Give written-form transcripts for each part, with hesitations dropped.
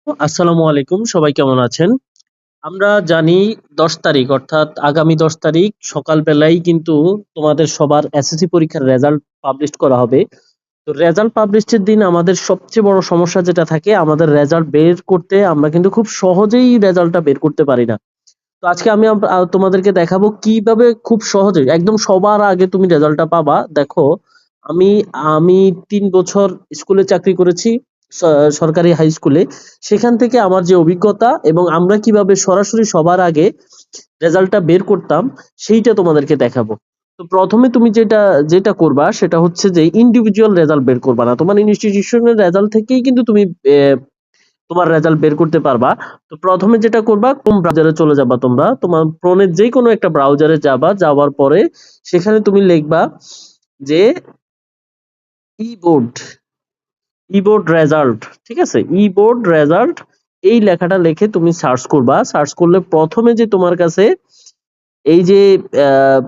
আসসালামু আলাইকুম। সবাই কেমন আছেন? আমরা জানি ১০ তারিখ অর্থাৎ আগামী ১০ তারিখ সকালবেলাই কিন্তু তোমাদের সবার এসএসসি পরীক্ষার রেজাল্ট পাবলিশ করা হবে। তো রেজাল্ট পাবলিশের দিন আমাদের সবচেয়ে বড় সমস্যা যেটা থাকে আমাদের রেজাল্ট বের করতে আমরা কিন্তু খুব সহজেই রেজাল্টটা বের করতে পারি না। তো আজকে আমি তোমাদেরকে দেখাবো কিভাবে খুব সহজে একদম সবার আগে তুমি রেজাল্টটা পাবা। দেখো আমি আমি ৩ বছর স্কুলে চাকরি করেছি সরকারি হাই স্কুলে। সেখান থেকে আমার যে অভিজ্ঞতা এবং আমরা কিভাবে সরাসরি সবার আগে রেজাল্টটা বের করতাম সেইটা তোমাদেরকে দেখাবো। তো প্রথমে তুমি যেটা যেটা করবা সেটা হচ্ছে যে ইন্ডিভিজুয়াল রেজাল্ট বের করবা না। তোমার ইনস্টিটিউশনের রেজাল্ট থেকেই কিন্তু তুমি তোমার রেজাল্ট বের করতে পারবা। তো প্রথমে যেটা করবা ক্রোম ব্রাউজারে চলে যাবা তোমরা। তোমার ফোনের যে কোনো একটা ব্রাউজারে যাবা, যাওয়ার পরে সেখানে তুমি লিখবা যে ই-বোর্ড, ই-বোর্ড রেজাল্ট, ঠিক আছে? ই-বোর্ড রেজাল্ট এই লেখাটা লিখে তুমি সার্চ করবা। সার্চ করলে প্রথমে যে তোমার কাছে এই যে আহ,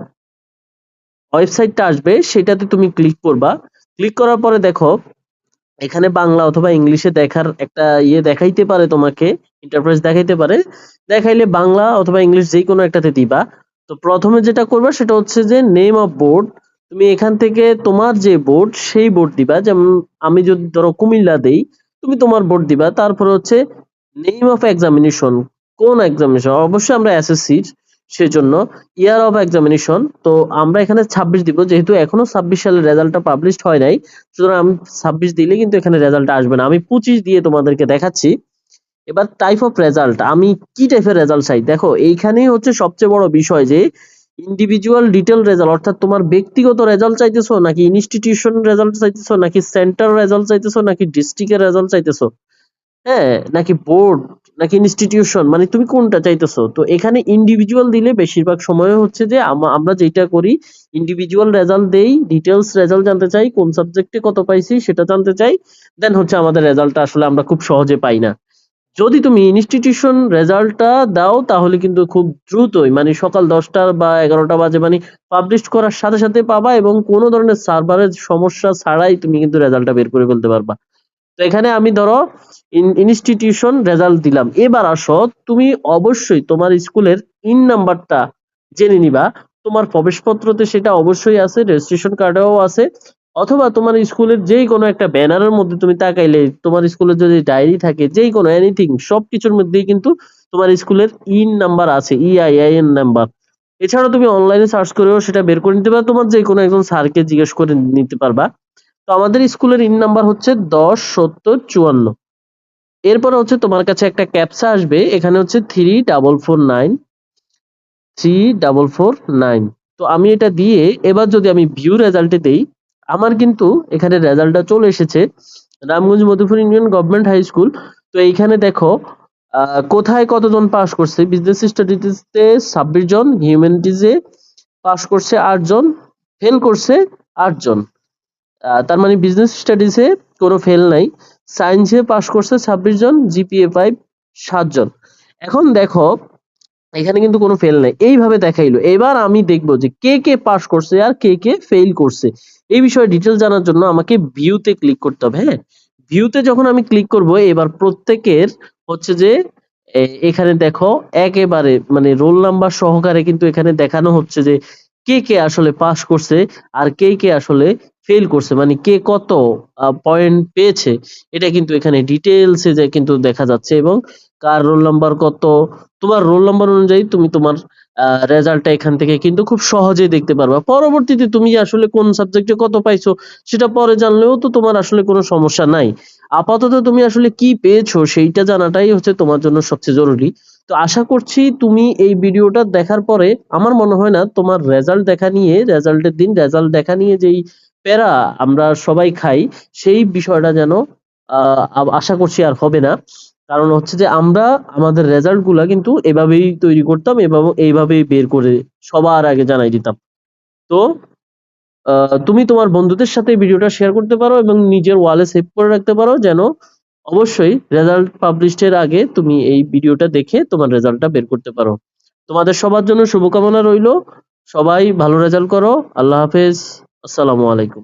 ওয়েবসাইটটা আসবে সেটাতে তুমি ক্লিক করবা। ক্লিক করার পরে দেখো এখানে বাংলা অথবা ইংলিশে দেখার একটা দেখাইতে পারে তোমাকে, ইন্টারফেস দেখাইতে পারে। দেখাইলে বাংলা অথবা ইংলিশ যে কোনো একটাতে দিবা। তো প্রথমে যেটা করবা সেটা হচ্ছে যে নেম অফ বোর্ড। তুমি এখান থেকে তোমার যে বোর্ড সেই বোর্ড দিবা। যেমন আমি যদি ধরো কুমিল্লা দেই, তুমি তোমার বোর্ড দিবা। তারপরে হচ্ছে নেম অফ এক্সামিনেশন, কোন এক্সামিনেশন, অবশ্যই আমরা এসএসসি সেজন্য ইয়ার অফ এক্সামিনেশন। তো আমরা এখানে 26 দিব, যেহেতু এখনো 26 সালের রেজাল্টটা পাবলিশ হয় নাই। সুতরাং আমি 26 দিলে কিন্তু এখানে রেজাল্ট আসবে না। আমি 25 দিয়ে তোমাদেরকে দেখাচ্ছি। এবার টাইপ অফ রেজাল্ট, আমি কি টাইপের রেজাল্ট চাই দেখো এইখানেই হচ্ছে সবচেয়ে বড় বিষয় যে ইন্ডিভিজুয়াল ডিটেল রেজাল্ট, অর্থাৎ তোমার ব্যক্তিগত রেজাল্ট চাইতেছো নাকি ইনস্টিটিউশন রেজাল্ট চাইতেছো নাকি সেন্টার রেজাল্ট চাইতেছো নাকি ডিস্ট্রিক্টের রেজাল্ট চাইতেছো, হ্যাঁ, নাকি বোর্ড নাকি ইনস্টিটিউশন, মানে তুমি কোনটা চাইতেছো। তো এখানে ইন্ডিভিজুয়াল দিলে বেশিরভাগ সময় হচ্ছে যে আমরা যেটা করি ইন্ডিভিজুয়াল রেজাল্ট দেই, ডিটেলস রেজাল্ট জানতে চাই, কোন সাবজেক্টে কত পাইছি সেটা জানতে চাই। দেন হচ্ছে আমাদের রেজাল্টটা আসলে আমরা খুব সহজে পাই না। যদি তুমি ইনস্টিটিউশন রেজাল্টটা দাও তাহলে কিন্তু খুব দ্রুতই, মানে সকাল 10টা বা 11টা বাজে, মানে পাবলিশ করার সাথে সাথে পাবা এবং কোনো ধরনের সার্ভারের সমস্যা ছাড়াই তুমি কিন্তু রেজাল্টটা বের করে ফেলতে পারবা। তো এখানে আমি ধরো ইনস্টিটিউশন রেজাল্ট দিলাম। এবার আসো তুমি অবশ্যই তোমার স্কুলের ইন নাম্বারটা জেনে নিবা। তোমার প্রবেশপত্রতে সেটা অবশ্যই আছে, রেজিস্ট্রেশন কার্ডেও আছে, অথবা তোমার স্কুলের যেই কোনো একটা ব্যানারের মধ্যে তুমি তাকাইলে তোমার স্কুলের যদি ডায়েরি থাকে যেই কোনো এনিথিং সবকিছুর মধ্যেই কিন্তু তোমার স্কুলের ইন নাম্বার আছে, ইআইআইএন নাম্বার। এছাড়াও তুমি অনলাইনে সার্চ করেও সেটা বের করে নিতে পারবা, তোমার যে কোনো একজন স্যারকে জিজ্ঞেস করে নিতে পারবা। তো আমাদের স্কুলের ইন নাম্বার হচ্ছে 107054। এরপরে হচ্ছে তোমার কাছে একটা ক্যাপচা আসবে, এখানে হচ্ছে 3449, 3449। তো আমি এটা দিয়ে এবার যদি আমি ভিউ রেজাল্টে দেই, আমার কিন্তু এখানে রেজাল্টটা চলে এসেছে। Ramganj Madhupur union government high school. তো এইখানে দেখো কোথায় কতজন পাস করছে। বিজনেস স্টাডিজে 26 জন, হিউম্যানিটিজে পাস করছে 8 জন, ফেল করছে 8 জন। তার মানে বিজনেস স্টাডিজে কোনো ফেল নাই। সায়েন্সে পাস করছে 26 জন, জিপিএ 5 7 জন। এখন দেখো এখানে কিন্তু কোনো ফেল নাই, এইভাবে দেখাইলো। এবার আমি দেখবো যে কে কে পাস করছে আর কে কে ফেল করছে। এই বিষয়ে ডিটেল জানার জন্য আমাকে ভিউতে ক্লিক করতে হবে। হ্যাঁ, ভিউতে যখন আমি ক্লিক করব এবার প্রত্যেকের হচ্ছে যে এখানে দেখো একেবারে মানে রোল নাম্বার সহকারে কিন্তু এখানে দেখানো হচ্ছে যে কে কে আসলে পাস করছে আর কে কে আসলে ফেল করছে, মানে কে কত পয়েন্ট পেয়েছে এটা কিন্তু এখানে ডিটেলসে যে কিন্তু দেখা যাচ্ছে। এবং কার রোল নাম্বার কত, তোমার রোল নাম্বার অনুযায়ী তুমি তোমার রেজাল্টটা এখান থেকে কিন্তু খুব সহজেই দেখতে পারবা। পরবর্তীতে তুমি আসলে কোন সাবজেক্টে কত পাইছো সেটা পরে জানলেও তো তোমার আসলে কোনো সমস্যা নাই। আপাতত তুমি আসলে কি পেয়েছো সেইটা জানাটাই হচ্ছে তোমার জন্য সবচেয়ে জরুরি। তো আশা করছি তুমি এই ভিডিওটা দেখার পরে আমার মনে হয় না তোমার রেজাল্ট দেখা নিয়ে, রেজাল্টের দিন রেজাল্ট দেখা নিয়ে যেই প্যারা আমরা সবাই খাই সেই বিষয়টা যেন আশা করছি আর হবে না। কারণ হচ্ছে যে আমরা আমাদের রেজাল্ট গুলা কিন্তু এভাবেই তৈরি করতাম, এইভাবেই বের করে সবার আগে জানাই দিতাম। তো তুমি তোমার বন্ধুদের সাথে ভিডিওটা শেয়ার করতে পারো এবং নিজের ওয়ালে সেভ করে রাখতে পারো, যেন অবশ্যই রেজাল্ট পাবলিশের আগে তুমি এই ভিডিওটা দেখে তোমার রেজাল্টটা বের করতে পারো। তোমাদের সবার জন্য শুভকামনা রইলো। সবাই ভালো রেজাল্ট করো। আল্লাহ হাফেজ। আসসালামু আলাইকুম।